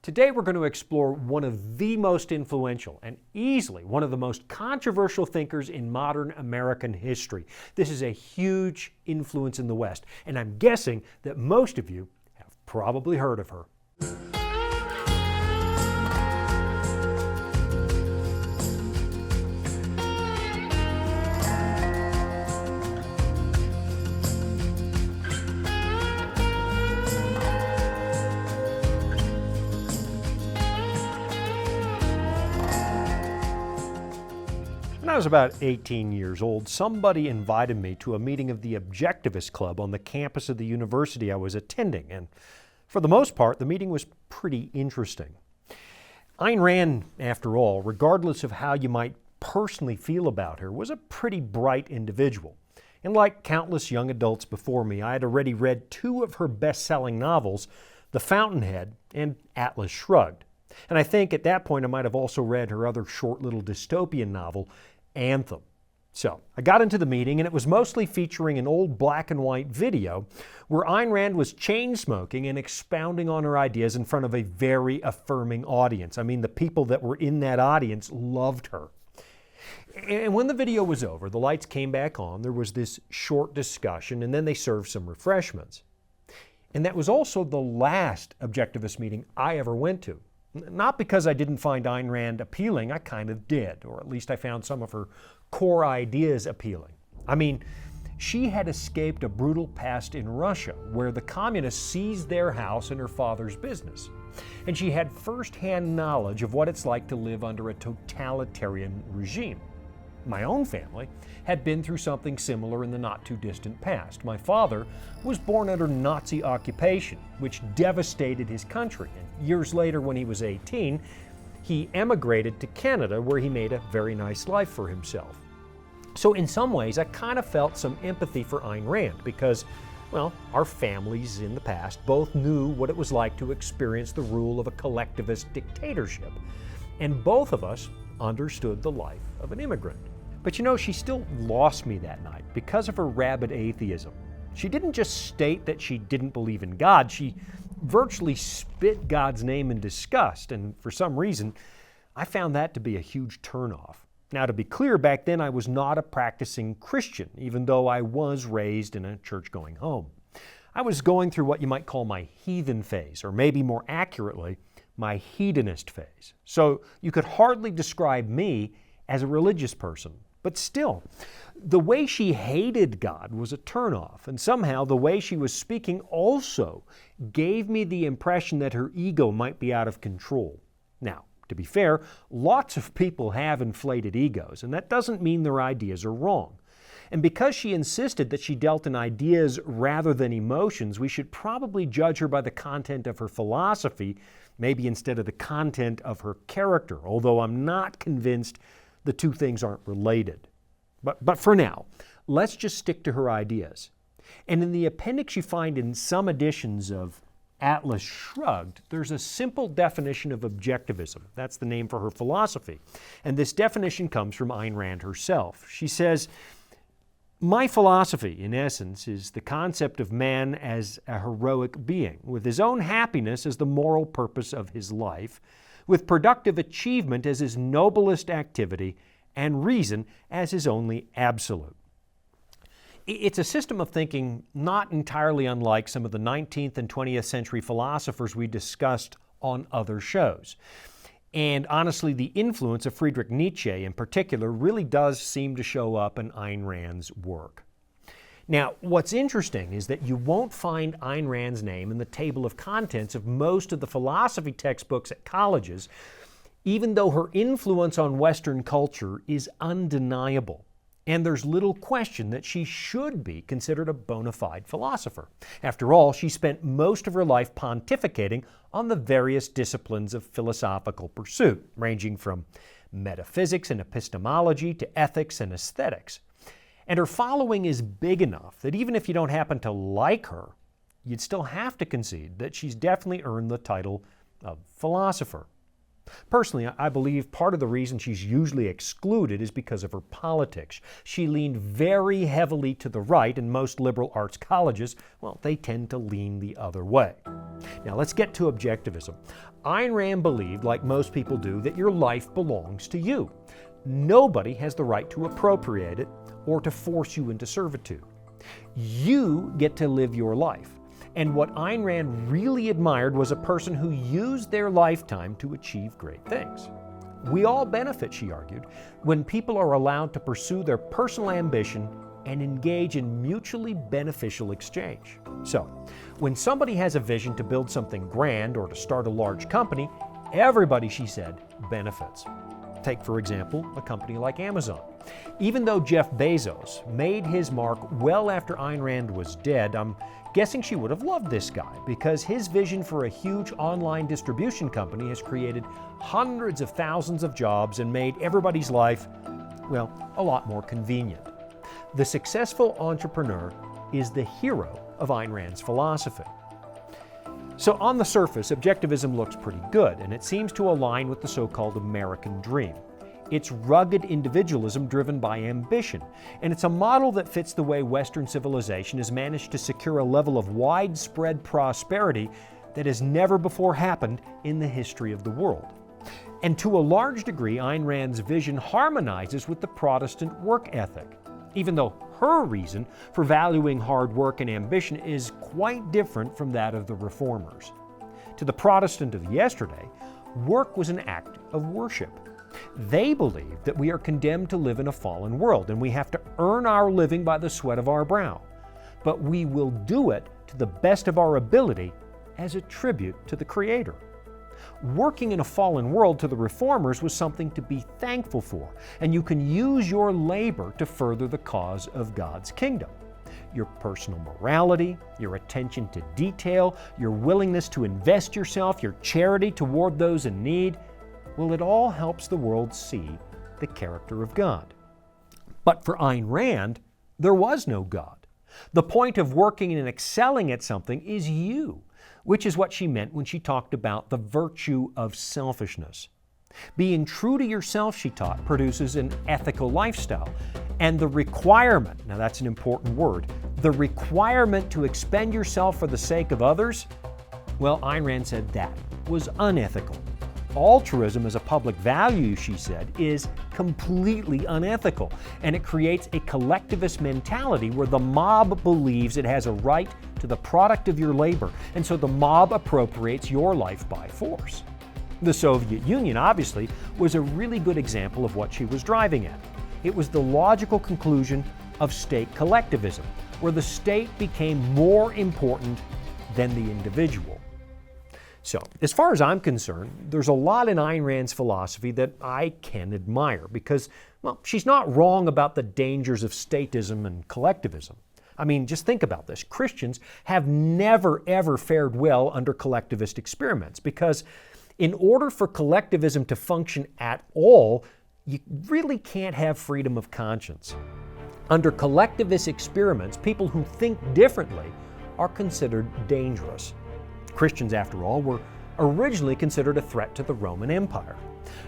Today we're going to explore one of the most influential and easily one of the most controversial thinkers in modern American history. This is a huge influence in the West, and I'm guessing that most of you have probably heard of her. When I was about 18 years old, somebody invited me to a meeting of the Objectivist Club on the campus of the university I was attending, and for the most part, the meeting was pretty interesting. Ayn Rand, after all, regardless of how you might personally feel about her, was a pretty bright individual. And like countless young adults before me, I had already read two of her best-selling novels, The Fountainhead and Atlas Shrugged. And I think at that point I might have also read her other short little dystopian novel, Anthem. So I got into the meeting, and it was mostly featuring an old black and white video where Ayn Rand was chain-smoking and expounding on her ideas in front of a very affirming audience. I mean, the people that were in that audience loved her. And when the video was over, the lights came back on, there was this short discussion, and then they served some refreshments. And that was also the last Objectivist meeting I ever went to. Not because I didn't find Ayn Rand appealing, I kind of did, or at least I found some of her core ideas appealing. I mean, she had escaped a brutal past in Russia where the communists seized their house and her father's business. And she had first-hand knowledge of what it's like to live under a totalitarian regime. My own family had been through something similar in the not-too-distant past. My father was born under Nazi occupation, which devastated his country. And years later, when he was 18, he emigrated to Canada, where he made a very nice life for himself. So in some ways, I kind of felt some empathy for Ayn Rand because, well, our families in the past both knew what it was like to experience the rule of a collectivist dictatorship. And both of us understood the life of an immigrant. But you know, she still lost me that night because of her rabid atheism. She didn't just state that she didn't believe in God, she virtually spit God's name in disgust, and for some reason, I found that to be a huge turnoff. Now, to be clear, back then I was not a practicing Christian, even though I was raised in a church-going home. I was going through what you might call my heathen phase, or maybe more accurately, my hedonist phase. So you could hardly describe me as a religious person. But still, the way she hated God was a turnoff, and somehow the way she was speaking also gave me the impression that her ego might be out of control. Now, to be fair, lots of people have inflated egos, and that doesn't mean their ideas are wrong. And because she insisted that she dealt in ideas rather than emotions, we should probably judge her by the content of her philosophy, maybe instead of the content of her character, although I'm not convinced the two things aren't related. But for now, let's just stick to her ideas. And in the appendix you find in some editions of Atlas Shrugged, there's a simple definition of objectivism. That's the name for her philosophy. And this definition comes from Ayn Rand herself. She says, "My philosophy, in essence, is the concept of man as a heroic being, with his own happiness as the moral purpose of his life, with productive achievement as his noblest activity, and reason as his only absolute." It's a system of thinking not entirely unlike some of the 19th and 20th century philosophers we discussed on other shows. And honestly, the influence of Friedrich Nietzsche in particular really does seem to show up in Ayn Rand's work. Now, what's interesting is that you won't find Ayn Rand's name in the table of contents of most of the philosophy textbooks at colleges, even though her influence on Western culture is undeniable. And there's little question that she should be considered a bona fide philosopher. After all, she spent most of her life pontificating on the various disciplines of philosophical pursuit, ranging from metaphysics and epistemology to ethics and aesthetics. And her following is big enough that even if you don't happen to like her, you'd still have to concede that she's definitely earned the title of philosopher. Personally, I believe part of the reason she's usually excluded is because of her politics. She leaned very heavily to the right, and most liberal arts colleges, well, they tend to lean the other way. Now let's get to objectivism. Ayn Rand believed, like most people do, that your life belongs to you. Nobody has the right to appropriate it or to force you into servitude. You get to live your life. And what Ayn Rand really admired was a person who used their lifetime to achieve great things. We all benefit, she argued, when people are allowed to pursue their personal ambition and engage in mutually beneficial exchange. So, when somebody has a vision to build something grand or to start a large company, everybody, she said, benefits. Take, for example, a company like Amazon. Even though Jeff Bezos made his mark well after Ayn Rand was dead, I'm guessing she would have loved this guy because his vision for a huge online distribution company has created hundreds of thousands of jobs and made everybody's life, well, a lot more convenient. The successful entrepreneur is the hero of Ayn Rand's philosophy. So on the surface, objectivism looks pretty good, and it seems to align with the so-called American dream. It's rugged individualism driven by ambition, and it's a model that fits the way Western civilization has managed to secure a level of widespread prosperity that has never before happened in the history of the world. And to a large degree, Ayn Rand's vision harmonizes with the Protestant work ethic, even though her reason for valuing hard work and ambition is quite different from that of the Reformers. To the Protestant of yesterday, work was an act of worship. They believed that we are condemned to live in a fallen world and we have to earn our living by the sweat of our brow. But we will do it to the best of our ability as a tribute to the Creator. Working in a fallen world to the Reformers was something to be thankful for, and you can use your labor to further the cause of God's kingdom. Your personal morality, your attention to detail, your willingness to invest yourself, your charity toward those in need, well, it all helps the world see the character of God. But for Ayn Rand, there was no God. The point of working and excelling at something is you, which is what she meant when she talked about the virtue of selfishness. Being true to yourself, she taught, produces an ethical lifestyle. And the requirement, now that's an important word, the requirement to expend yourself for the sake of others, well, Ayn Rand said that was unethical. Altruism as a public value, she said, is completely unethical, and it creates a collectivist mentality where the mob believes it has a right to the product of your labor, and so the mob appropriates your life by force. The Soviet Union, obviously, was a really good example of what she was driving at. It was the logical conclusion of state collectivism, where the state became more important than the individual. So, as far as I'm concerned, there's a lot in Ayn Rand's philosophy that I can admire because, well, she's not wrong about the dangers of statism and collectivism. I mean, just think about this. Christians have never, ever fared well under collectivist experiments because in order for collectivism to function at all, you really can't have freedom of conscience. Under collectivist experiments, people who think differently are considered dangerous. Christians, after all, were originally considered a threat to the Roman Empire.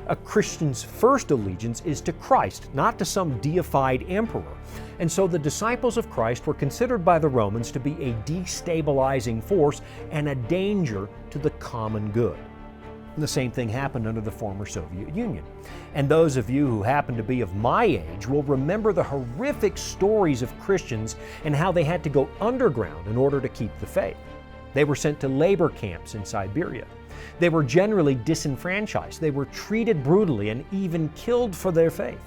A Christian's first allegiance is to Christ, not to some deified emperor. And so the disciples of Christ were considered by the Romans to be a destabilizing force and a danger to the common good. And the same thing happened under the former Soviet Union. And those of you who happen to be of my age will remember the horrific stories of Christians and how they had to go underground in order to keep the faith. They were sent to labor camps in Siberia. They were generally disenfranchised. They were treated brutally and even killed for their faith.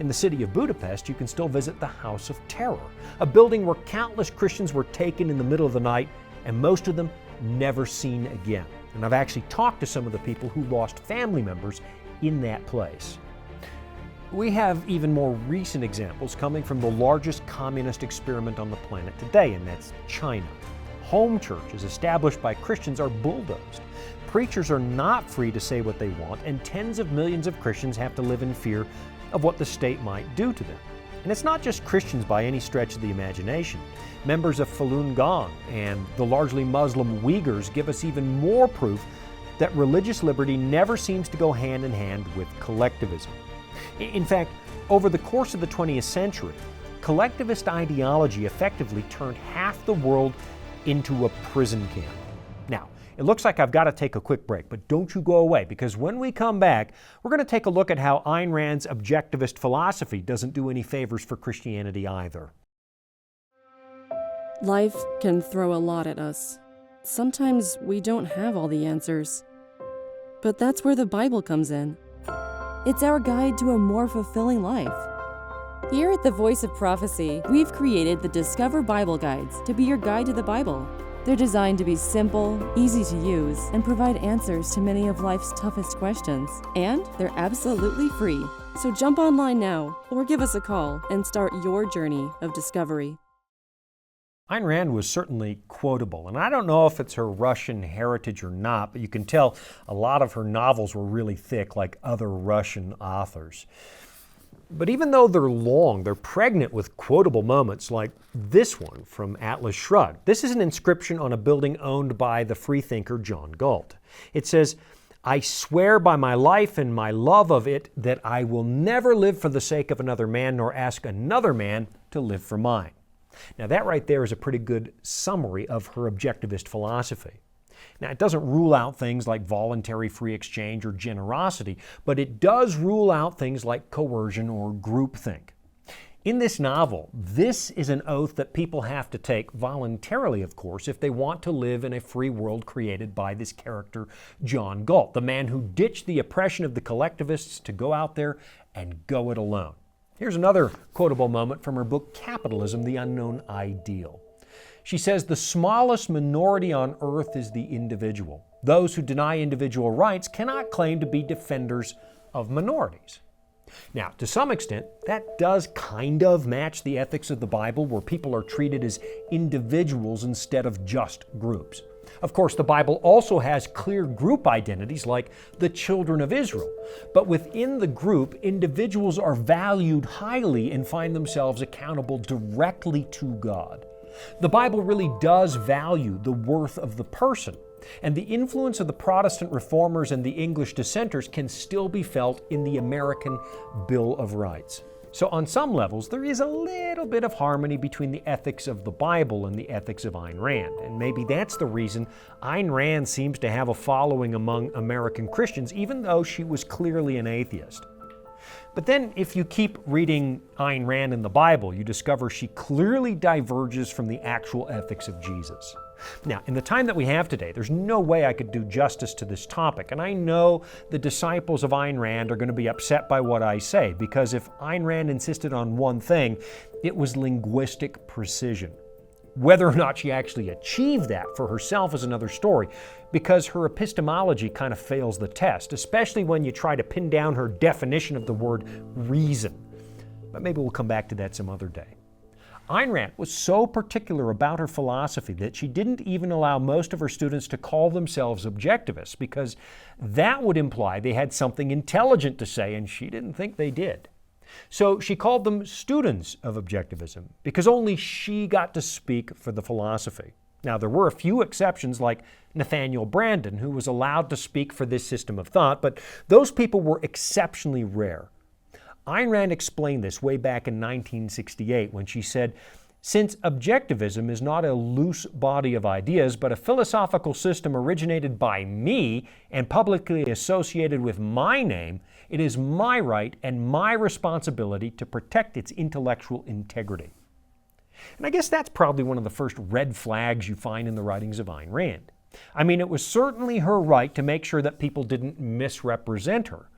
In the city of Budapest, you can still visit the House of Terror, a building where countless Christians were taken in the middle of the night and most of them never seen again. And I've actually talked to some of the people who lost family members in that place. We have even more recent examples coming from the largest communist experiment on the planet today, and that's China. Home churches established by Christians are bulldozed. Preachers are not free to say what they want, and tens of millions of Christians have to live in fear of what the state might do to them. And it's not just Christians by any stretch of the imagination. Members of Falun Gong and the largely Muslim Uyghurs give us even more proof that religious liberty never seems to go hand in hand with collectivism. In fact, over the course of the 20th century, collectivist ideology effectively turned half the world into a prison camp. Now, it looks like I've got to take a quick break, but don't you go away, because when we come back, we're going to take a look at how Ayn Rand's objectivist philosophy doesn't do any favors for Christianity either. Life can throw a lot at us. Sometimes we don't have all the answers. But that's where the Bible comes in. It's our guide to a more fulfilling life. Here at the Voice of Prophecy, we've created the Discover Bible Guides to be your guide to the Bible. They're designed to be simple, easy to use, and provide answers to many of life's toughest questions. And they're absolutely free. So jump online now, or give us a call and start your journey of discovery. Ayn Rand was certainly quotable, and I don't know if it's her Russian heritage or not, but you can tell a lot of her novels were really thick, like other Russian authors. But even though they're long, they're pregnant with quotable moments like this one from Atlas Shrugged. This is an inscription on a building owned by the freethinker John Galt. It says, "I swear by my life and my love of it that I will never live for the sake of another man, nor ask another man to live for mine." Now that right there is a pretty good summary of her objectivist philosophy. Now it doesn't rule out things like voluntary free exchange or generosity, but it does rule out things like coercion or groupthink. In this novel, this is an oath that people have to take, voluntarily of course, if they want to live in a free world created by this character, John Galt, the man who ditched the oppression of the collectivists to go out there and go it alone. Here's another quotable moment from her book, Capitalism, the Unknown Ideal. She says, "The smallest minority on earth is the individual. Those who deny individual rights cannot claim to be defenders of minorities." Now, to some extent, that does kind of match the ethics of the Bible, where people are treated as individuals instead of just groups. Of course, the Bible also has clear group identities like the children of Israel. But within the group, individuals are valued highly and find themselves accountable directly to God. The Bible really does value the worth of the person, and the influence of the Protestant reformers and the English dissenters can still be felt in the American Bill of Rights. So on some levels, there is a little bit of harmony between the ethics of the Bible and the ethics of Ayn Rand. And maybe that's the reason Ayn Rand seems to have a following among American Christians, even though she was clearly an atheist. But then if you keep reading Ayn Rand in the Bible, you discover she clearly diverges from the actual ethics of Jesus. Now, in the time that we have today, there's no way I could do justice to this topic, and I know the disciples of Ayn Rand are going to be upset by what I say, because if Ayn Rand insisted on one thing, it was linguistic precision. Whether or not she actually achieved that for herself is another story, because her epistemology kind of fails the test, especially when you try to pin down her definition of the word reason. But maybe we'll come back to that some other day. Ayn Rand was so particular about her philosophy that she didn't even allow most of her students to call themselves objectivists, because that would imply they had something intelligent to say, and she didn't think they did. So she called them students of objectivism, because only she got to speak for the philosophy. Now, there were a few exceptions, like Nathaniel Branden, who was allowed to speak for this system of thought, but those people were exceptionally rare. Ayn Rand explained this way back in 1968 when she said, "Since objectivism is not a loose body of ideas, but a philosophical system originated by me and publicly associated with my name, it is my right and my responsibility to protect its intellectual integrity." And I guess that's probably one of the first red flags you find in the writings of Ayn Rand. I mean, it was certainly her right to make sure that people didn't misrepresent her.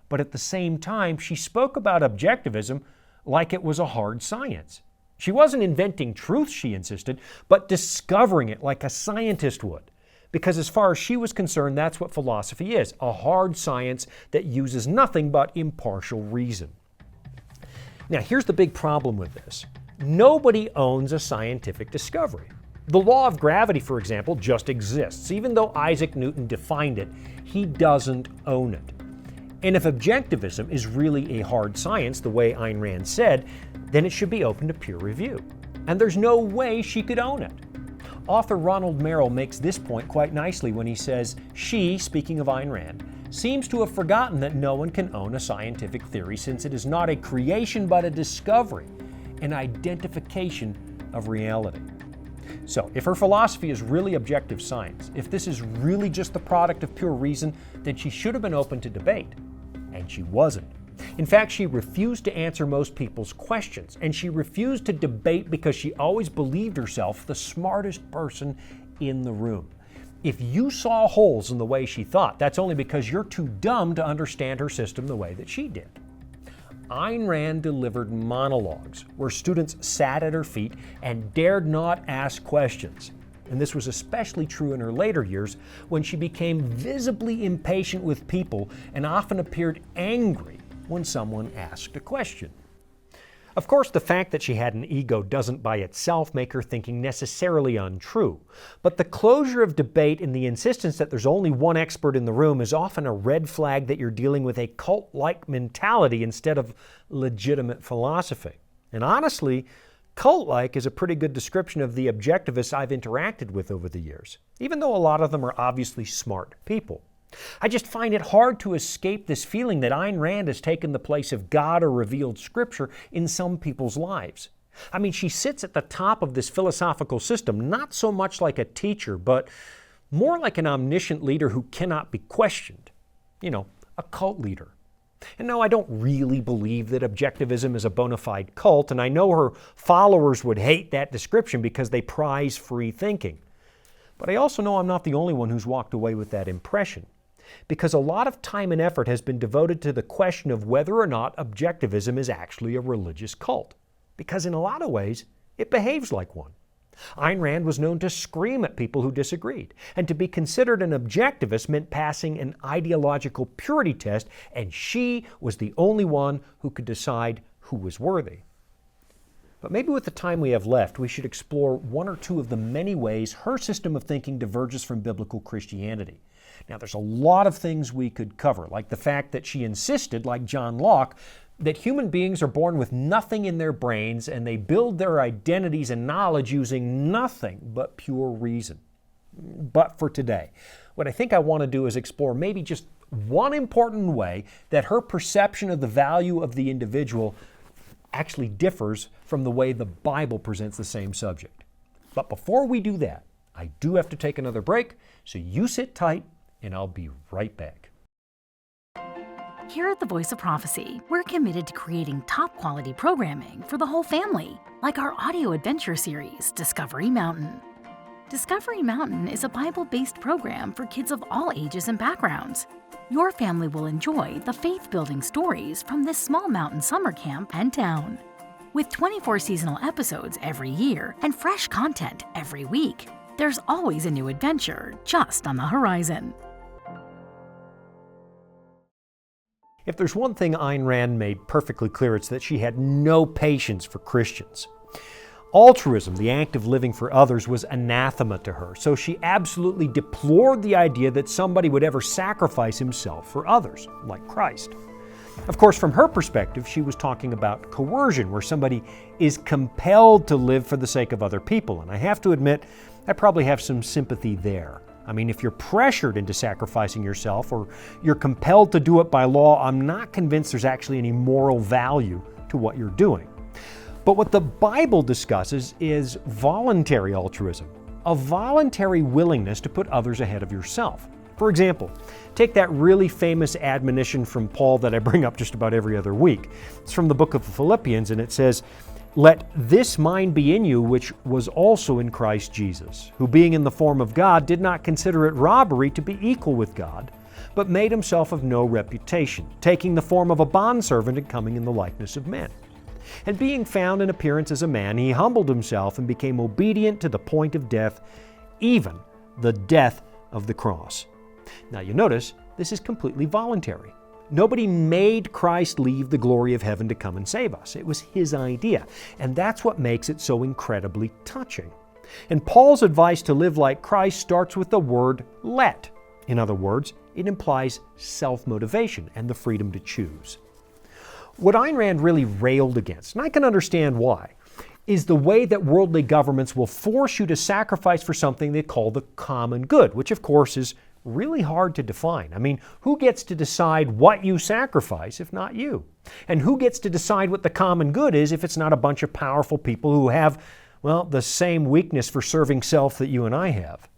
But at the same time, she spoke about objectivism like it was a hard science. She wasn't inventing truth, she insisted, but discovering it like a scientist would. Because as far as she was concerned, that's what philosophy is, a hard science that uses nothing but impartial reason. Now, here's the big problem with this. Nobody owns a scientific discovery. The law of gravity, for example, just exists. Even though Isaac Newton defined it, he doesn't own it. And if objectivism is really a hard science, the way Ayn Rand said, then it should be open to peer review. And there's no way she could own it. Author Ronald Merrill makes this point quite nicely when he says, "She," speaking of Ayn Rand, "seems to have forgotten that no one can own a scientific theory since it is not a creation but a discovery, an identification of reality." So, if her philosophy is really objective science, if this is really just the product of pure reason, then she should have been open to debate. And she wasn't. In fact, she refused to answer most people's questions, and she refused to debate because she always believed herself the smartest person in the room. If you saw holes in the way she thought, that's only because you're too dumb to understand her system the way that she did. Ayn Rand delivered monologues where students sat at her feet and dared not ask questions. And this was especially true in her later years when she became visibly impatient with people and often appeared angry when someone asked a question. Of course, the fact that she had an ego doesn't by itself make her thinking necessarily untrue, but the closure of debate and the insistence that there's only one expert in the room is often a red flag that you're dealing with a cult-like mentality instead of legitimate philosophy. And honestly, cult-like is a pretty good description of the objectivists I've interacted with over the years, even though a lot of them are obviously smart people. I just find it hard to escape this feeling that Ayn Rand has taken the place of God or revealed Scripture in some people's lives. I mean, she sits at the top of this philosophical system, not so much like a teacher, but more like an omniscient leader who cannot be questioned. You know, a cult leader. And no, I don't really believe that objectivism is a bona fide cult, and I know her followers would hate that description because they prize free thinking. But I also know I'm not the only one who's walked away with that impression, because a lot of time and effort has been devoted to the question of whether or not objectivism is actually a religious cult, because in a lot of ways, it behaves like one. Ayn Rand was known to scream at people who disagreed, and to be considered an objectivist meant passing an ideological purity test, and she was the only one who could decide who was worthy. But maybe with the time we have left, we should explore one or two of the many ways her system of thinking diverges from biblical Christianity. Now, there's a lot of things we could cover, like the fact that she insisted, like John Locke, that human beings are born with nothing in their brains and they build their identities and knowledge using nothing but pure reason. But for today, what I think I want to do is explore maybe just one important way that her perception of the value of the individual actually differs from the way the Bible presents the same subject. But before we do that, I do have to take another break, so you sit tight and I'll be right back. Here at the Voice of Prophecy, we're committed to creating top-quality programming for the whole family, like our audio adventure series, Discovery Mountain. Discovery Mountain is a Bible-based program for kids of all ages and backgrounds. Your family will enjoy the faith-building stories from this small mountain summer camp and town. With 24 seasonal episodes every year and fresh content every week, there's always a new adventure just on the horizon. If there's one thing Ayn Rand made perfectly clear, it's that she had no patience for Christians. Altruism, the act of living for others, was anathema to her, so she absolutely deplored the idea that somebody would ever sacrifice himself for others, like Christ. Of course, from her perspective, she was talking about coercion, where somebody is compelled to live for the sake of other people, and I have to admit, I probably have some sympathy there. I mean, if you're pressured into sacrificing yourself or you're compelled to do it by law, I'm not convinced there's actually any moral value to what you're doing. But what the Bible discusses is voluntary altruism, a voluntary willingness to put others ahead of yourself. For example, take that really famous admonition from Paul that I bring up just about every other week. It's from the book of Philippians, and it says, "Let this mind be in you, which was also in Christ Jesus, who being in the form of God did not consider it robbery to be equal with God, but made himself of no reputation, taking the form of a bondservant and coming in the likeness of men. And being found in appearance as a man, he humbled himself and became obedient to the point of death, even the death of the cross." Now you notice, this is completely voluntary. Nobody made Christ leave the glory of heaven to come and save us. It was his idea. And that's what makes it so incredibly touching. And Paul's advice to live like Christ starts with the word let. In other words, it implies self-motivation and the freedom to choose. What Ayn Rand really railed against, and I can understand why, is the way that worldly governments will force you to sacrifice for something they call the common good, which of course is really hard to define. I mean, who gets to decide what you sacrifice if not you? And who gets to decide what the common good is if it's not a bunch of powerful people who have, well, the same weakness for serving self that you and I have?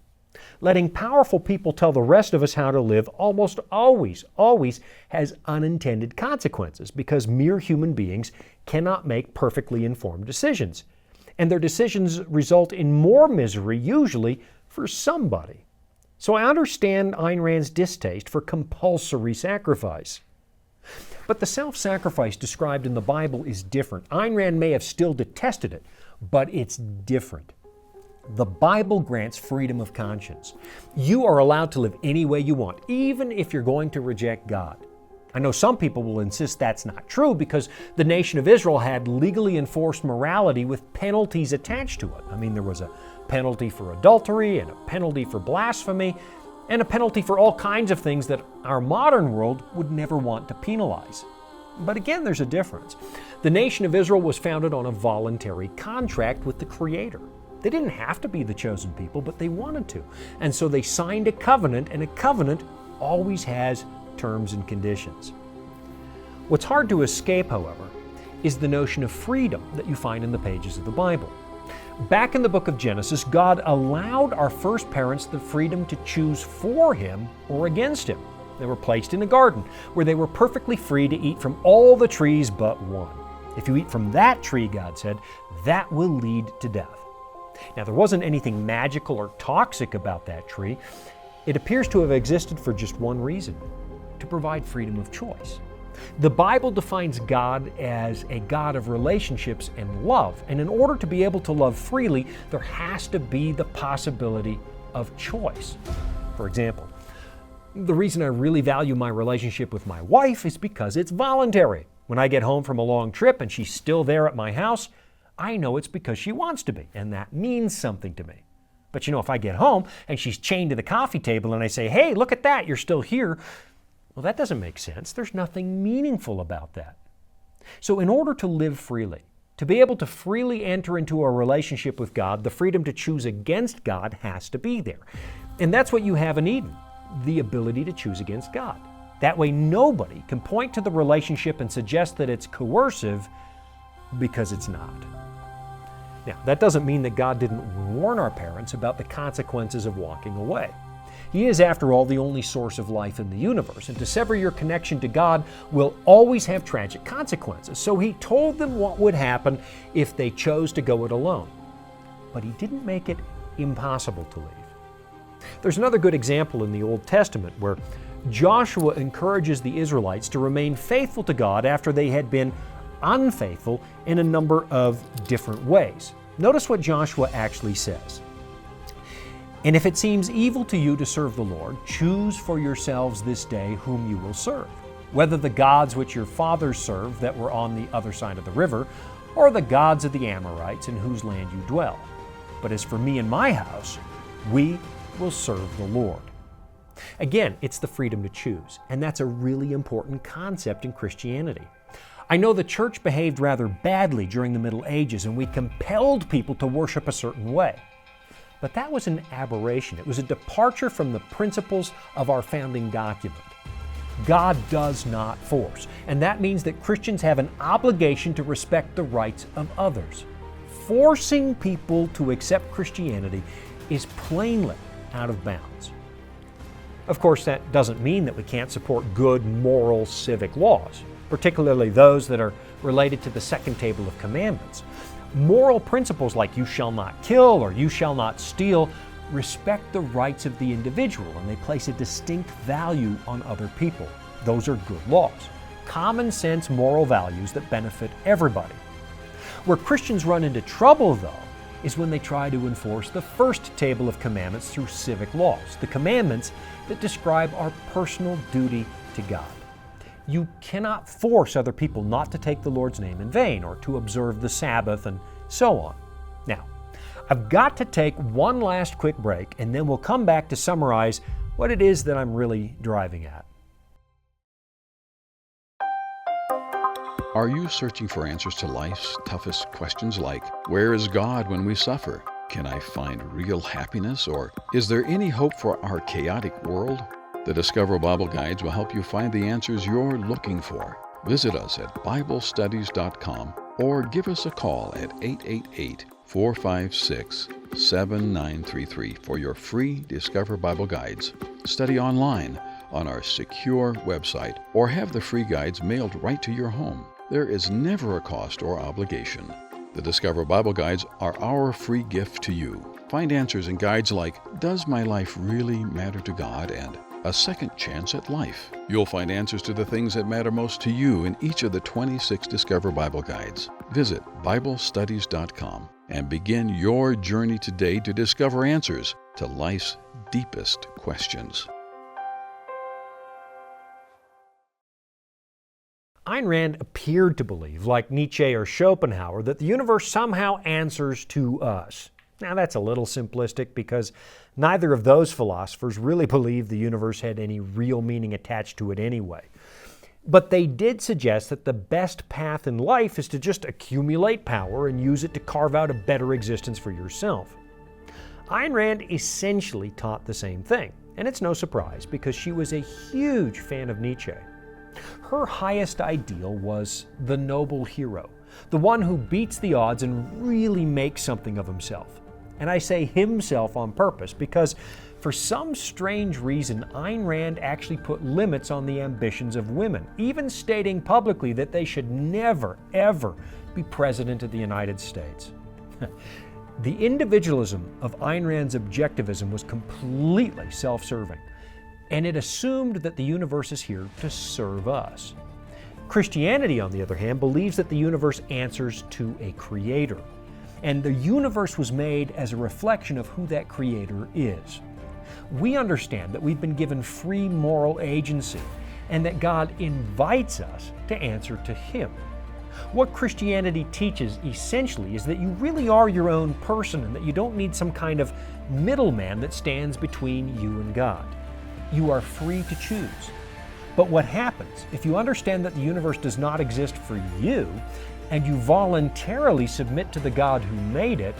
Letting powerful people tell the rest of us how to live almost always has unintended consequences because mere human beings cannot make perfectly informed decisions. And their decisions result in more misery, usually, for somebody. So I understand Ayn Rand's distaste for compulsory sacrifice. But the self-sacrifice described in the Bible is different. Ayn Rand may have still detested it, but it's different. The Bible grants freedom of conscience. You are allowed to live any way you want, even if you're going to reject God. I know some people will insist that's not true because the nation of Israel had legally enforced morality with penalties attached to it. I mean, there was a penalty for adultery and a penalty for blasphemy and a penalty for all kinds of things that our modern world would never want to penalize. But again, there's a difference. The nation of Israel was founded on a voluntary contract with the Creator. They didn't have to be the chosen people, but they wanted to. And so they signed a covenant, and a covenant always has terms and conditions. What's hard to escape, however, is the notion of freedom that you find in the pages of the Bible. Back in the book of Genesis, God allowed our first parents the freedom to choose for Him or against Him. They were placed in a garden where they were perfectly free to eat from all the trees but one. If you eat from that tree, God said, that will lead to death. Now, there wasn't anything magical or toxic about that tree. It appears to have existed for just one reason: to provide freedom of choice. The Bible defines God as a God of relationships and love, and in order to be able to love freely, there has to be the possibility of choice. For example, the reason I really value my relationship with my wife is because it's voluntary. When I get home from a long trip and she's still there at my house, I know it's because she wants to be, and that means something to me. But you know, if I get home and she's chained to the coffee table and I say, "Hey, look at that, you're still here," well, that doesn't make sense. There's nothing meaningful about that. So in order to live freely, to be able to freely enter into a relationship with God, the freedom to choose against God has to be there. And that's what you have in Eden, the ability to choose against God. That way nobody can point to the relationship and suggest that it's coercive, because it's not. Now, that doesn't mean that God didn't warn our parents about the consequences of walking away. He is, after all, the only source of life in the universe, and to sever your connection to God will always have tragic consequences. So He told them what would happen if they chose to go it alone. But He didn't make it impossible to leave. There's another good example in the Old Testament where Joshua encourages the Israelites to remain faithful to God after they had been unfaithful in a number of different ways. Notice what Joshua actually says. "And if it seems evil to you to serve the Lord, choose for yourselves this day whom you will serve, whether the gods which your fathers served that were on the other side of the river, or the gods of the Amorites in whose land you dwell. But as for me and my house, we will serve the Lord." Again, it's the freedom to choose, and that's a really important concept in Christianity. I know the church behaved rather badly during the Middle Ages, and we compelled people to worship a certain way. But that was an aberration. It was a departure from the principles of our founding document. God does not force, and that means that Christians have an obligation to respect the rights of others. Forcing people to accept Christianity is plainly out of bounds. Of course, that doesn't mean that we can't support good, moral, civic laws, particularly those that are related to the second table of commandments. Moral principles like "you shall not kill" or "you shall not steal" respect the rights of the individual, and they place a distinct value on other people. Those are good laws, common sense moral values that benefit everybody. Where Christians run into trouble, though, is when they try to enforce the first table of commandments through civic laws, the commandments that describe our personal duty to God. You cannot force other people not to take the Lord's name in vain or to observe the Sabbath and so on. Now, I've got to take one last quick break, and then we'll come back to summarize what it is that I'm really driving at. Are you searching for answers to life's toughest questions like, where is God when we suffer? Can I find real happiness? Or is there any hope for our chaotic world? The Discover Bible Guides will help you find the answers you're looking for. Visit us at BibleStudies.com or give us a call at 888-456-7933 for your free Discover Bible Guides. Study online on our secure website or have the free guides mailed right to your home. There is never a cost or obligation. The Discover Bible Guides are our free gift to you. Find answers in guides like, Does my life really matter to God? And A Second Chance at Life. You'll find answers to the things that matter most to you in each of the 26 Discover Bible Guides. Visit BibleStudies.com and begin your journey today to discover answers to life's deepest questions. Ayn Rand appeared to believe, like Nietzsche or Schopenhauer, that the universe somehow answers to us. Now that's a little simplistic because neither of those philosophers really believed the universe had any real meaning attached to it anyway. But they did suggest that the best path in life is to just accumulate power and use it to carve out a better existence for yourself. Ayn Rand essentially taught the same thing, and it's no surprise because she was a huge fan of Nietzsche. Her highest ideal was the noble hero, the one who beats the odds and really makes something of himself. And I say himself on purpose because for some strange reason, Ayn Rand actually put limits on the ambitions of women, even stating publicly that they should never, ever be president of the United States. The individualism of Ayn Rand's objectivism was completely self-serving, and it assumed that the universe is here to serve us. Christianity, on the other hand, believes that the universe answers to a creator, and the universe was made as a reflection of who that creator is. We understand that we've been given free moral agency, and that God invites us to answer to Him. What Christianity teaches essentially is that you really are your own person and that you don't need some kind of middleman that stands between you and God. You are free to choose. But what happens if you understand that the universe does not exist for you and you voluntarily submit to the God who made it?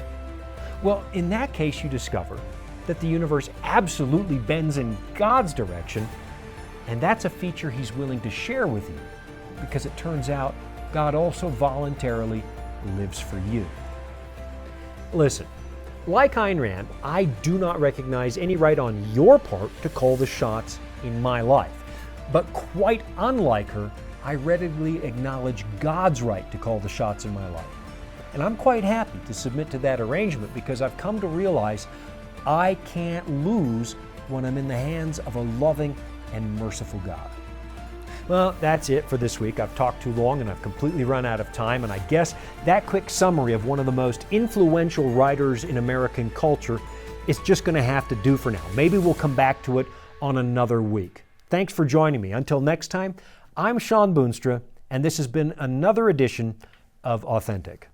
Well, in that case, you discover that the universe absolutely bends in God's direction, and that's a feature He's willing to share with you because it turns out God also voluntarily lives for you. Listen, like Ayn Rand, I do not recognize any right on your part to call the shots in my life. But quite unlike her, I readily acknowledge God's right to call the shots in my life. And I'm quite happy to submit to that arrangement because I've come to realize I can't lose when I'm in the hands of a loving and merciful God. Well, that's it for this week. I've talked too long and I've completely run out of time, and I guess that quick summary of one of the most influential writers in American culture is just going to have to do for now. Maybe we'll come back to it on another week. Thanks for joining me. Until next time, I'm Shawn Boonstra, and this has been another edition of Authentic.